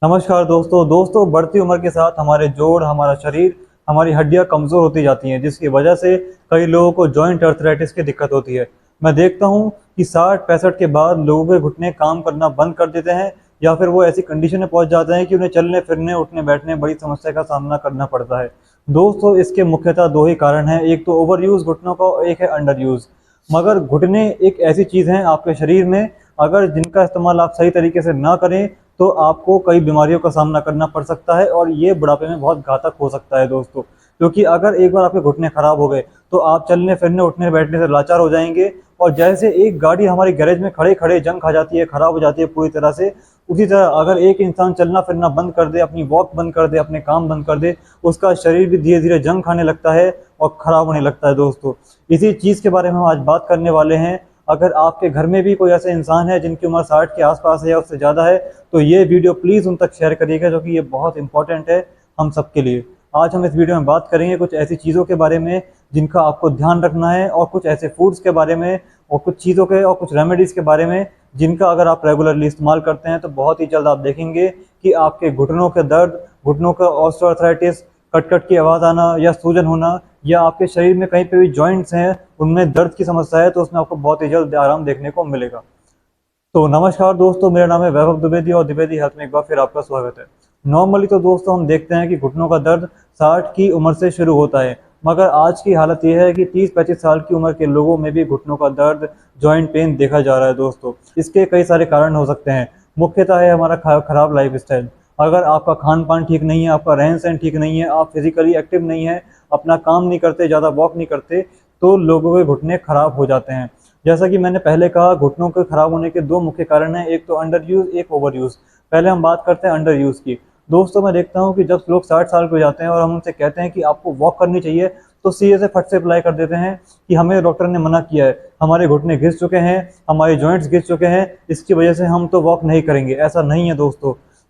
नमस्कार दोस्तों बढ़ती उम्र के साथ हमारे जोड़, हमारा शरीर, हमारी हड्डियां कमज़ोर होती जाती हैं, जिसकी वजह से कई लोगों को जॉइंट अर्थराइटिस की दिक्कत होती है। मैं देखता हूं कि 60-65 के बाद लोगों के घुटने काम करना बंद कर देते हैं, या फिर वो ऐसी कंडीशन में पहुंच जाते हैं कि उन्हें चलने फिरने उठने बैठने बड़ी समस्या का सामना करना पड़ता है। दोस्तों, इसके मुख्यतः दो ही कारण हैं, एक तो ओवर यूज़ घुटनों का और एक है अंडर यूज़। मगर घुटने एक ऐसी चीज़ हैं आपके शरीर में, अगर जिनका इस्तेमाल आप सही तरीके से ना करें तो आपको कई बीमारियों का सामना करना पड़ सकता है, और ये बुढ़ापे में बहुत घातक हो सकता है दोस्तों। क्योंकि अगर एक बार आपके घुटने खराब हो गए तो आप चलने फिरने उठने बैठने से लाचार हो जाएंगे, और जैसे एक गाड़ी हमारी गैरेज में खड़े खड़े जंग खा जाती है, खराब हो जाती है पूरी तरह से, उसी तरह अगर एक इंसान चलना फिरना बंद कर दे, अपनी वॉक बंद कर दे, अपने काम बंद कर दे, उसका शरीर भी धीरे धीरे जंग खाने लगता है और खराब होने लगता है दोस्तों। इसी चीज़ के बारे में हम आज बात करने वाले हैं। अगर आपके घर में भी कोई ऐसे इंसान है जिनकी उम्र 60 के आसपास है या उससे ज़्यादा है, तो ये वीडियो प्लीज़ उन तक शेयर करिएगा, क्योंकि ये बहुत इंपॉर्टेंट है हम सबके लिए। आज हम इस वीडियो में बात करेंगे कुछ ऐसी चीज़ों के बारे में जिनका आपको ध्यान रखना है, और कुछ ऐसे फूड्स के बारे में, और कुछ चीज़ों के और कुछ रेमेडीज़ के बारे में जिनका अगर आप रेगुलरली इस्तेमाल करते हैं तो बहुत ही जल्द आप देखेंगे कि आपके घुटनों के दर्द, घुटनों का ऑस्टियोआर्थराइटिस, कट कट की आवाज़ आना या सूजन होना, या आपके शरीर में कहीं पे भी जॉइंट्स हैं उनमें दर्द की समस्या है, तो उसमें आपको बहुत ही जल्द आराम देखने को मिलेगा। तो नमस्कार दोस्तों, मेरा नाम है वैभव द्विवेदी और द्विवेदी हेल्थ में एक बार फिर आपका स्वागत है। नॉर्मली तो दोस्तों हम देखते हैं कि घुटनों का दर्द 60 की उम्र से शुरू होता है, मगर आज की हालत यह है कि 30-35 साल की उम्र के लोगों में भी घुटनों का दर्द, जॉइंट पेन देखा जा रहा है दोस्तों। इसके कई सारे कारण हो सकते हैं। मुख्यतः है हमारा खराब लाइफ स्टाइल। अगर आपका खान पान ठीक नहीं है, आपका रहन सहन ठीक नहीं है, आप फिजिकली एक्टिव नहीं है, अपना काम नहीं करते, ज़्यादा वॉक नहीं करते, तो लोगों के घुटने खराब हो जाते हैं। जैसा कि मैंने पहले कहा, घुटनों के खराब होने के दो मुख्य कारण हैं, एक तो अंडर यूज़, एक ओवर यूज़। पहले हम बात करते हैं अंडर यूज़ की। दोस्तों, मैं देखता हूँ कि जब लोग 60 साल के हो जाते हैं और हम उनसे कहते हैं कि आपको वॉक करनी चाहिए, तो सीधे से फट से अप्लाई कर देते हैं कि हमें डॉक्टर ने मना किया है, हमारे घुटने घिस चुके हैं, हमारे जॉइंट्स घिस चुके हैं, इसकी वजह से हम तो वॉक नहीं करेंगे। ऐसा नहीं है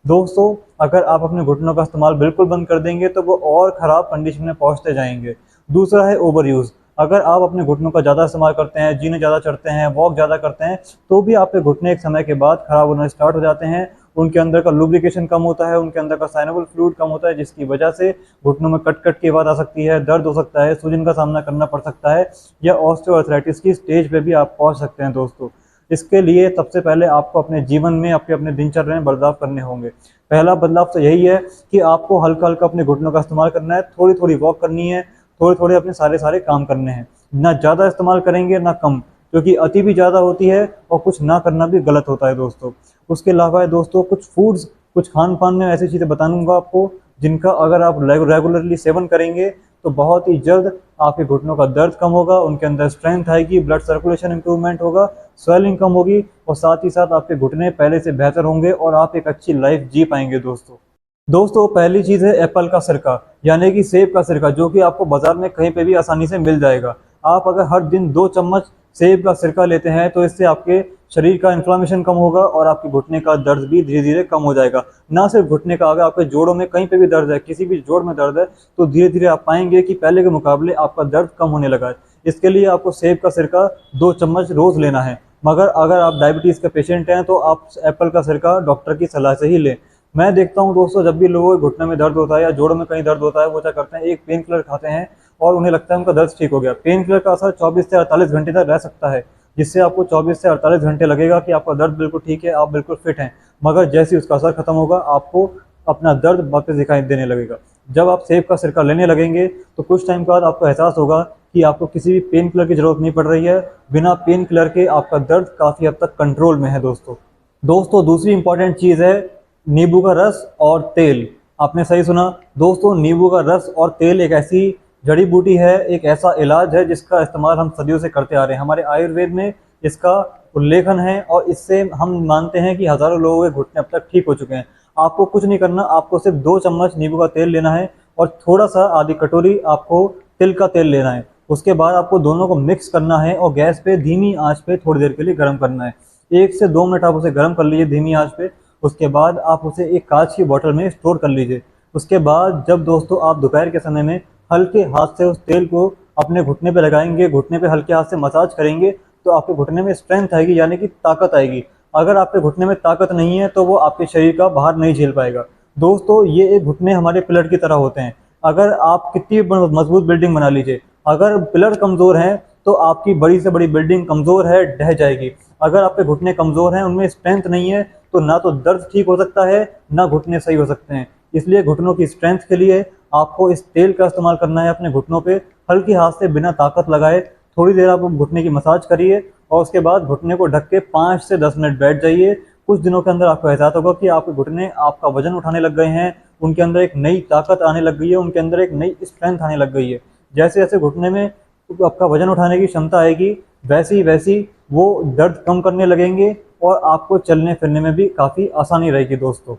दोस्तों, अगर आप अपने घुटनों का इस्तेमाल बिल्कुल बंद कर देंगे तो वो और ख़राब कंडीशन में पहुंचते जाएंगे। दूसरा है ओवर यूज़। अगर आप अपने घुटनों का ज़्यादा इस्तेमाल करते हैं, जीने ज़्यादा चढ़ते हैं, वॉक ज़्यादा करते हैं, तो भी आपके घुटने एक समय के बाद ख़राब होना स्टार्ट हो जाते हैं। उनके अंदर का लुब्रिकेशन कम होता है, उनके अंदर का साइनोवियल फ्लूइड कम होता है, जिसकी वजह से घुटनों में कट कट की आवाज़ आ सकती है, दर्द हो सकता है, सूजन का सामना करना पड़ सकता है, या ऑस्टियोआर्थराइटिस की स्टेज पे भी आप पहुंच सकते हैं दोस्तों। इसके लिए सबसे पहले आपको अपने जीवन में, अपने अपने दिनचर्या में बदलाव करने होंगे। पहला बदलाव तो यही है कि आपको हल्का हल्का अपने घुटनों का इस्तेमाल करना है, थोड़ी थोड़ी वॉक करनी है, थोड़े थोड़े अपने सारे सारे काम करने हैं। ना ज़्यादा इस्तेमाल करेंगे ना कम, क्योंकि अति भी ज़्यादा होती है और कुछ ना करना भी गलत होता है दोस्तों। उसके अलावा है दोस्तों कुछ फूड्स, कुछ खान पान में ऐसी चीज़ें बताऊंगा आपको जिनका अगर आप रेगुलरली सेवन करेंगे तो बहुत ही जल्द आपके घुटनों का दर्द कम होगा, उनके अंदर स्ट्रेंथ आएगी, ब्लड सर्कुलेशन इंप्रूवमेंट होगा, स्वेलिंग कम होगी, और साथ ही साथ आपके घुटने पहले से बेहतर होंगे और आप एक अच्छी लाइफ जी पाएंगे दोस्तों, पहली चीज़ है एप्पल का सिरका, यानी कि सेब का सिरका, जो कि आपको बाजार में कहीं पे भी आसानी से मिल जाएगा। आप अगर हर दिन 2 चम्मच सेब का सिरका लेते हैं तो इससे आपके शरीर का इन्फ्लामेशन कम होगा और आपके घुटने का दर्द भी धीरे धीरे कम हो जाएगा। ना सिर्फ घुटने का, अगर आपके जोड़ों में कहीं पे भी दर्द है, किसी भी जोड़ में दर्द है, तो धीरे धीरे आप पाएंगे कि पहले के मुकाबले आपका दर्द कम होने लगा है। इसके लिए आपको सेब का सिरका 2 चम्मच रोज़ लेना है। मगर अगर आप डायबिटीज़ के पेशेंट हैं तो आप एप्पल का सिरका डॉक्टर की सलाह से ही लें। मैं देखता हूं दोस्तों, जब भी लोगों के घुटने में दर्द होता है या जोड़ों में कहीं दर्द होता है, वो क्या करते हैं, एक पेन किलर खाते हैं और उन्हें लगता है उनका दर्द ठीक हो गया। पेन किलर का असर 24 से 48 घंटे तक रह सकता है, जिससे आपको 24 से 48 घंटे लगेगा कि आपका दर्द बिल्कुल ठीक है, आप बिल्कुल फिट हैं। मगर जैसे ही उसका असर खत्म होगा, आपको अपना दर्द वापस दिखाई देने लगेगा। जब आप सेब का सिरका लेने लगेंगे तो कुछ टाइम के बाद आपको एहसास होगा कि आपको किसी भी पेन किलर की जरूरत नहीं पड़ रही है। बिना पेन किलर के आपका दर्द काफ़ी हद तक कंट्रोल में है दोस्तों, दूसरी इंपॉर्टेंट चीज़ है नींबू का रस और तेल। आपने सही सुना दोस्तों, नींबू का रस और तेल एक ऐसी जड़ी बूटी है, एक ऐसा इलाज है जिसका इस्तेमाल हम सदियों से करते आ रहे हैं। हमारे आयुर्वेद में इसका उल्लेखन है और इससे हम मानते हैं कि हज़ारों लोगों के घुटने अब तक ठीक हो चुके हैं। आपको कुछ नहीं करना, आपको सिर्फ 2 चम्मच नींबू का तेल लेना है और थोड़ा सा आधी कटोरी आपको तिल का तेल लेना है। उसके बाद आपको दोनों को मिक्स करना है और गैस पे धीमी आंच पे थोड़ी देर के लिए गर्म करना है। 1 से 2 मिनट आप उसे गर्म कर लीजिए धीमी आंच पे। उसके बाद आप उसे एक कांच की बोतल में स्टोर कर लीजिए। उसके बाद जब दोस्तों आप दोपहर के समय में हल्के हाथ से उस तेल को अपने घुटने पे लगाएंगे, घुटने पे हल्के हाथ से मसाज करेंगे, तो आपके घुटने में स्ट्रेंथ आएगी, यानी कि ताकत आएगी। अगर आपके घुटने में ताकत नहीं है तो वो आपके शरीर का भार नहीं झेल पाएगा। दोस्तों ये एक घुटने हमारे पिलर की तरह होते हैं। अगर आप कितनी मजबूत बिल्डिंग बना लीजिए, अगर पिलर कमज़ोर हैं तो आपकी बड़ी से बड़ी बिल्डिंग कमज़ोर है, ढह जाएगी। अगर आपके घुटने कमज़ोर हैं, उनमें स्ट्रेंथ नहीं है, तो ना तो दर्द ठीक हो सकता है, ना घुटने सही हो सकते हैं। इसलिए घुटनों की स्ट्रेंथ के लिए आपको इस तेल का इस्तेमाल करना है अपने घुटनों पे, हल्के हाथ से बिना ताकत लगाए। थोड़ी देर आप घुटने की मसाज करिए और उसके बाद घुटने को ढक के 5 से 10 मिनट बैठ जाइए। कुछ दिनों के अंदर आपको एहसास होगा कि आपके घुटने आपका वजन उठाने लग गए हैं, उनके अंदर एक नई ताकत आने लग गई है, उनके अंदर एक नई स्ट्रेंथ आने लग गई है। जैसे जैसे घुटने में आपका वजन उठाने की क्षमता आएगी, वैसी वैसी वो दर्द कम करने लगेंगे और आपको चलने फिरने में भी काफ़ी आसानी रहेगी। दोस्तों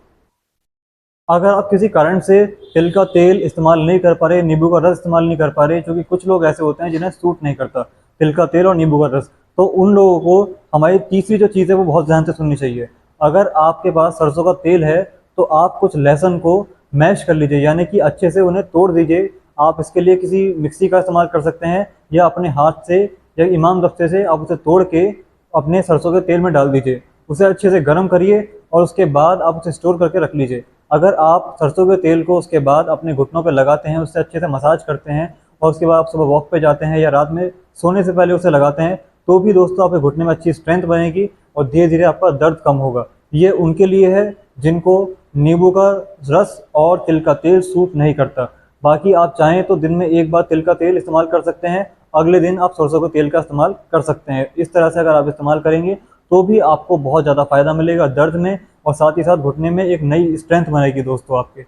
अगर आप किसी कारण से तिल का तेल इस्तेमाल नहीं कर पा रहे, नींबू का रस इस्तेमाल नहीं कर पा रहे, क्योंकि कुछ लोग ऐसे होते हैं जिन्हें सूट नहीं करता तिल का तेल और नींबू का रस, तो उन लोगों को हमारी तीसरी जो चीज़ है वो बहुत ध्यान से सुननी चाहिए। अगर आपके पास सरसों का तेल है तो आप कुछ लहसुन को मैश कर लीजिए, यानी कि अच्छे से उन्हें तोड़ दीजिए। आप इसके लिए किसी मिक्सी का इस्तेमाल कर सकते हैं या अपने हाथ से या इमाम दस्ते से आप उसे तोड़ के अपने सरसों के तेल में डाल दीजिए। उसे अच्छे से गर्म करिए और उसके बाद आप उसे स्टोर करके रख लीजिए। अगर आप सरसों के तेल को उसके बाद अपने घुटनों पर लगाते हैं, उससे अच्छे से मसाज करते हैं और उसके बाद आप सुबह वॉक पे जाते हैं या रात में सोने से पहले उसे लगाते हैं, तो भी दोस्तों आपके घुटने में अच्छी स्ट्रेंथ बनेगी और धीरे धीरे आपका दर्द कम होगा। ये उनके लिए है जिनको नींबू का रस और तिल का तेल सूट नहीं करता। बाकी आप चाहें तो दिन में एक बार तिल का तेल इस्तेमाल कर सकते हैं, अगले दिन आप सरसों के तेल का इस्तेमाल कर सकते हैं। इस तरह से अगर आप इस्तेमाल करेंगे तो भी आपको बहुत ज़्यादा फ़ायदा मिलेगा दर्द में, और साथ ही साथ घुटने में एक नई स्ट्रेंथ बनेगी दोस्तों आपके।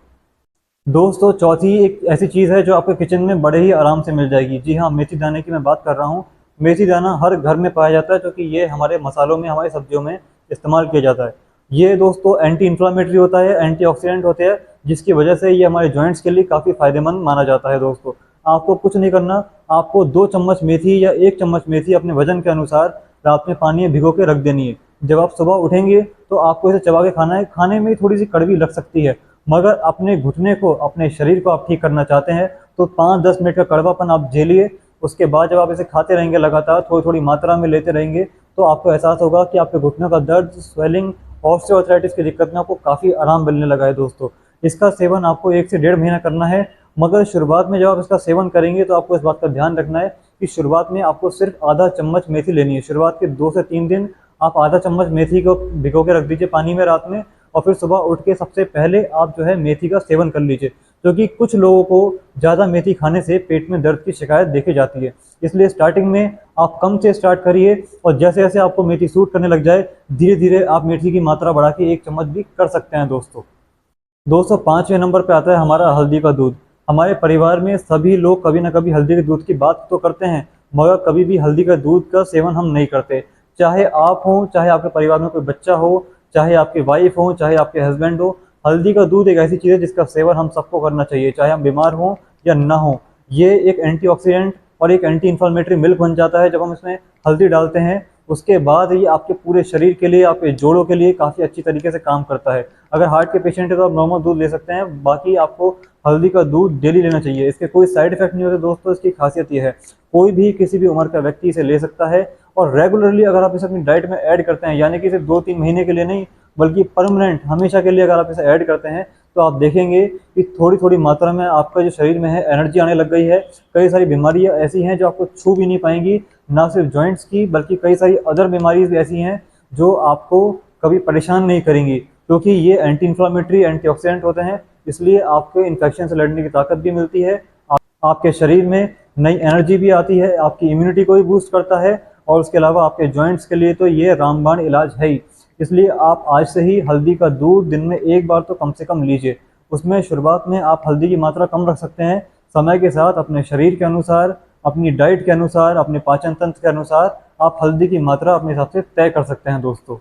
दोस्तों चौथी एक ऐसी चीज़ है जो आपके किचन में बड़े ही आराम से मिल जाएगी। जी हाँ, मेथी दाने की मैं बात कर रहा हूँ। मेथी दाना हर घर में पाया जाता है, क्योंकि ये हमारे मसालों में, हमारी सब्जियों में इस्तेमाल किया जाता है। ये दोस्तों एंटी इन्फ्लामेटरी होता है, एंटीऑक्सीडेंट होते हैं, जिसकी वजह से ये हमारे जॉइंट्स के लिए काफ़ी फायदेमंद माना जाता है। दोस्तों आपको कुछ नहीं करना, आपको 2 चम्मच मेथी या 1 चम्मच मेथी अपने वजन के अनुसार रात में पानी में भिगो के रख देनी है। जब आप सुबह उठेंगे तो आपको इसे चबा के खाना है। खाने में थोड़ी सी कड़वी लग सकती है, मगर अपने घुटने को, अपने शरीर को आप ठीक करना चाहते हैं तो 5-10 मिनट का कड़वापन आप झेलिए। उसके बाद जब आप इसे खाते रहेंगे, लगातार थोड़ी थोड़ी मात्रा में लेते रहेंगे, तो आपको एहसास होगा कि आपके घुटनों का दर्द, स्वेलिंग, ऑस्टियोआर्थराइटिस की दिक्कत में आपको काफ़ी आराम मिलने लगा है। दोस्तों इसका सेवन आपको 1 से 1.5 महीना करना है, मगर शुरुआत में जब आप इसका सेवन करेंगे तो आपको इस बात का ध्यान रखना है कि शुरुआत में आपको सिर्फ आधा चम्मच मेथी लेनी है। शुरुआत के 2 से 3 दिन आप आधा चम्मच मेथी को भिगो के रख दीजिए पानी में रात में, और फिर सुबह उठ के सबसे पहले आप जो है मेथी का सेवन कर लीजिए, क्योंकि कुछ लोगों को ज़्यादा मेथी खाने से पेट में दर्द की शिकायत देखी जाती है। इसलिए स्टार्टिंग में आप कम से स्टार्ट करिए, और जैसे जैसे आपको मेथी सूट करने लग जाए, धीरे धीरे आप मेथी की मात्रा बढ़ा के 1 चम्मच भी कर सकते हैं। दोस्तों 5वें नंबर पे आता है हमारा हल्दी का दूध। हमारे परिवार में सभी लोग कभी ना कभी हल्दी के दूध की बात तो करते हैं, मगर कभी भी हल्दी का दूध का सेवन हम नहीं करते। चाहे आप हों, चाहे आपके परिवार में कोई बच्चा हो, चाहे आपकी वाइफ हो, चाहे आपके हस्बैंड हो, हल्दी का दूध एक ऐसी चीज़ है जिसका सेवन हम सबको करना चाहिए, चाहे हम बीमार हों या ना हो। ये एक एंटीऑक्सीडेंट और एक एंटी इन्फ्लेमेटरी मिल्क बन जाता है जब हम इसमें हल्दी डालते हैं। उसके बाद ये आपके पूरे शरीर के लिए, आपके जोड़ों के लिए काफ़ी अच्छी तरीके से काम करता है। अगर हार्ट के पेशेंट है तो आप नॉर्मल दूध ले सकते हैं, बाकी आपको हल्दी का दूध डेली लेना चाहिए। इसके कोई साइड इफेक्ट नहीं होते दोस्तों। इसकी खासियत ये है, कोई भी किसी भी उम्र का व्यक्ति इसे ले सकता है, और रेगुलरली अगर आप इसे अपनी डाइट में ऐड करते हैं, यानी कि सिर्फ 2-3 महीने के लिए नहीं, बल्कि परमानेंट हमेशा के लिए अगर आप इसे ऐड करते हैं, तो आप देखेंगे कि थोड़ी थोड़ी मात्रा में आपका जो शरीर में है एनर्जी आने लग गई है। कई सारी बीमारियां ऐसी हैं जो आपको छू भी नहीं पाएंगी, ना सिर्फ जॉइंट्स की, बल्कि कई सारी अदर बीमारीज भी ऐसी हैं जो आपको कभी परेशान नहीं करेंगी, क्योंकि ये एंटी इन्फ्लामेटरी, एंटीऑक्सीडेंट होते हैं। इसलिए आपको इन्फेक्शन से लड़ने की ताकत भी मिलती है, आपके शरीर में नई एनर्जी भी आती है, आपकी इम्यूनिटी को भी बूस्ट करता है, और उसके अलावा आपके जॉइंट्स के लिए तो ये रामबाण इलाज है ही। इसलिए आप आज से ही हल्दी का दूध दिन में 1 बार तो कम से कम लीजिए। उसमें शुरुआत में आप हल्दी की मात्रा कम रख सकते हैं, समय के साथ अपने शरीर के अनुसार, अपनी डाइट के अनुसार, अपने पाचन तंत्र के अनुसार आप हल्दी की मात्रा अपने हिसाब से तय कर सकते हैं। दोस्तों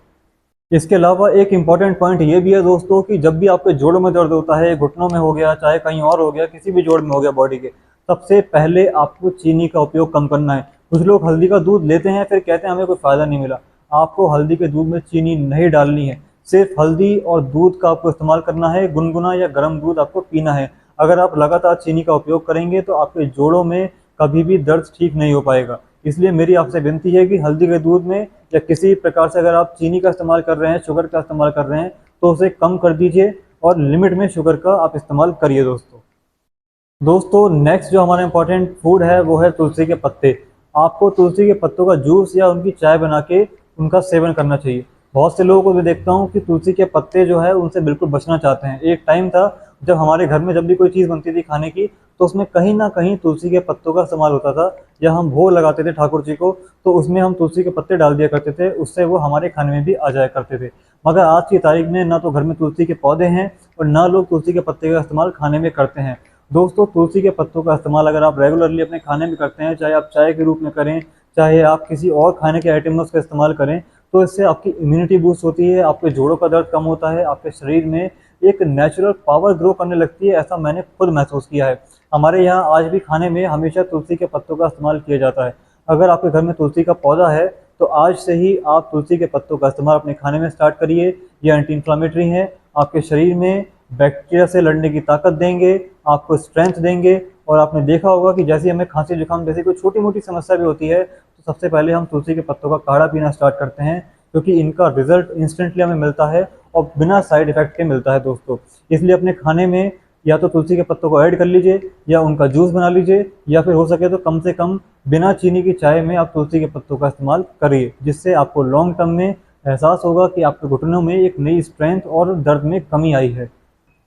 इसके अलावा एक इम्पॉर्टेंट पॉइंट ये भी है दोस्तों कि जब भी आपके जोड़ों में दर्द होता है, घुटनों में हो गया, चाहे कहीं और हो गया, किसी भी जोड़ में हो गया बॉडी के, सबसे पहले आपको चीनी का उपयोग कम करना है। कुछ लोग हल्दी का दूध लेते हैं फिर कहते हैं हमें कोई फ़ायदा नहीं मिला। आपको हल्दी के दूध में चीनी नहीं डालनी है, सिर्फ हल्दी और दूध का आपको इस्तेमाल करना है। गुनगुना या गर्म दूध आपको पीना है। अगर आप लगातार चीनी का उपयोग करेंगे तो आपके जोड़ों में कभी भी दर्द ठीक नहीं हो पाएगा। इसलिए मेरी आपसे विनती है कि हल्दी के दूध में या किसी प्रकार से अगर आप चीनी का इस्तेमाल कर रहे हैं, शुगर का इस्तेमाल कर रहे हैं, तो उसे कम कर दीजिए और लिमिट में शुगर का आप इस्तेमाल करिए दोस्तों नेक्स्ट जो हमारा इंपॉर्टेंट फूड है वो है तुलसी के पत्ते। आपको तुलसी के पत्तों का जूस या उनकी चाय बना के उनका सेवन करना चाहिए। बहुत से लोगों को मैं देखता हूँ कि तुलसी के पत्ते जो है उनसे बिल्कुल बचना चाहते हैं। एक टाइम था जब हमारे घर में जब भी कोई चीज़ बनती थी खाने की, तो उसमें कहीं ना कहीं तुलसी के पत्तों का इस्तेमाल होता था। या हम भोग लगाते थे ठाकुर जी को, तो उसमें हम तुलसी के पत्ते डाल दिया करते थे, उससे वो हमारे खाने में भी आ जाया करते थे। मगर आज की तारीख में ना तो घर में तुलसी के पौधे हैं और ना लोग तुलसी के पत्ते का इस्तेमाल खाने में करते हैं। दोस्तों तुलसी के पत्तों का इस्तेमाल अगर आप रेगुलरली अपने खाने में करते हैं, चाहे आप चाय के रूप में करें, चाहे आप किसी और खाने के आइटम में उसका इस्तेमाल करें, तो इससे आपकी इम्यूनिटी बूस्ट होती है, आपके जोड़ों का दर्द कम होता है, आपके शरीर में एक नेचुरल पावर ग्रो करने लगती है। ऐसा मैंने खुद महसूस किया है। हमारे यहाँ आज भी खाने में हमेशा तुलसी के पत्तों का इस्तेमाल किया जाता है। अगर आपके घर में तुलसी का पौधा है तो आज से ही आप तुलसी के पत्तों का इस्तेमाल अपने खाने में स्टार्ट करिए। ये एंटी इन्फ्लामेटरी हैं, आपके शरीर में बैक्टीरिया से लड़ने की ताकत देंगे, आपको स्ट्रेंथ देंगे। और आपने देखा होगा कि जैसे हमें खांसी जुकाम जैसी कोई छोटी मोटी समस्या भी होती है, तो सबसे पहले हम तुलसी के पत्तों का काढ़ा पीना स्टार्ट करते हैं, क्योंकि इनका रिजल्ट इंस्टेंटली हमें मिलता है और बिना साइड इफेक्ट के मिलता है दोस्तों। इसलिए अपने खाने में या तो तुलसी के पत्तों को ऐड कर लीजिए या उनका जूस बना लीजिए, या फिर हो सके तो कम से कम बिना चीनी की चाय में आप तुलसी के पत्तों का इस्तेमाल करिए, जिससे आपको लॉन्ग टर्म में एहसास होगा कि आपके घुटनों में एक नई स्ट्रेंथ और दर्द में कमी आई है।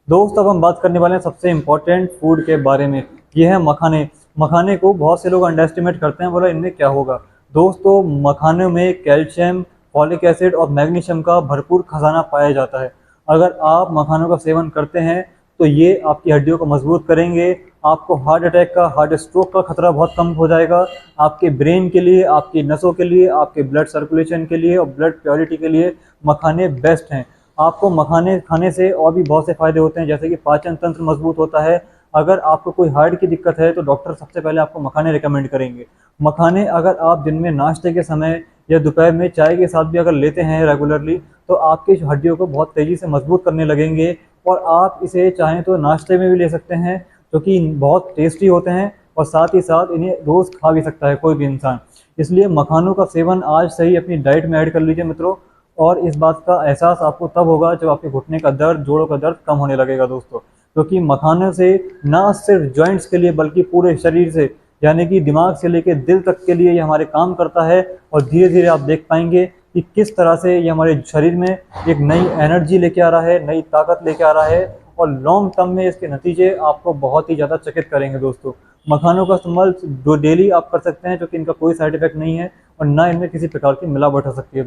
दोस्त अब हम बात करने वाले हैं सबसे इम्पोर्टेंट फूड के बारे में। ये है मखाने। मखाने को बहुत से लोग अंडर एस्टिमेट करते हैं, बोला इनमें क्या होगा। दोस्तों मखानों में कैल्शियम, फॉलिक एसिड और मैग्नीशियम का भरपूर खजाना पाया जाता है। अगर आप मखानों का सेवन करते हैं तो ये आपकी हड्डियों को मजबूत करेंगे, आपको हार्ट अटैक का, हार्ट स्ट्रोक का खतरा बहुत कम हो जाएगा। आपके ब्रेन के लिए, आपकी नसों के लिए, आपके ब्लड सर्कुलेशन के लिए और ब्लड प्योरिटी के लिए मखाने बेस्ट हैं। आपको मखाने खाने से और भी बहुत से फायदे होते हैं, जैसे कि पाचन तंत्र मजबूत होता है। अगर आपको कोई हार्ट की दिक्कत है तो डॉक्टर सबसे पहले आपको मखाने रिकमेंड करेंगे। मखाने अगर आप दिन में नाश्ते के समय या दोपहर में चाय के साथ भी अगर लेते हैं रेगुलरली, तो आपकी हड्डियों को बहुत तेज़ी से मजबूत करने लगेंगे। और आप इसे चाहें तो नाश्ते में भी ले सकते हैं, जो कि बहुत टेस्टी होते हैं, और साथ ही साथ इन्हें रोज़ खा भी सकता है कोई भी इंसान। इसलिए मखानों का सेवन आज से ही अपनी डाइट में ऐड कर लीजिए मित्रों। और इस बात का एहसास आपको तब होगा जब आपके घुटने का दर्द, जोड़ों का दर्द कम होने लगेगा दोस्तों। क्योंकि मखानों से ना सिर्फ जॉइंट्स के लिए बल्कि पूरे शरीर से, यानी कि दिमाग से लेकर दिल तक के लिए ये हमारे काम करता है। और धीरे धीरे आप देख पाएंगे कि किस तरह से ये हमारे शरीर में एक नई एनर्जी लेके आ रहा है, नई ताकत लेके आ रहा है। और लॉन्ग टर्म में इसके नतीजे आपको बहुत ही ज़्यादा चकित करेंगे दोस्तों। मखानों का इस्तेमाल डेली आप कर सकते हैं, जो कि इनका कोई साइड इफेक्ट नहीं है और ना इनमें किसी प्रकार की मिलावट हो सकती है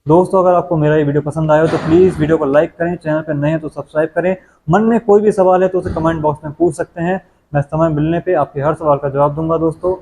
दोस्तों अगर आपको मेरा ये वीडियो पसंद आया हो तो प्लीज़ वीडियो को लाइक करें, चैनल पर नए हैं तो सब्सक्राइब करें। मन में कोई भी सवाल है तो उसे कमेंट बॉक्स में पूछ सकते हैं, मैं समय मिलने पे आपके हर सवाल का जवाब दूंगा दोस्तों।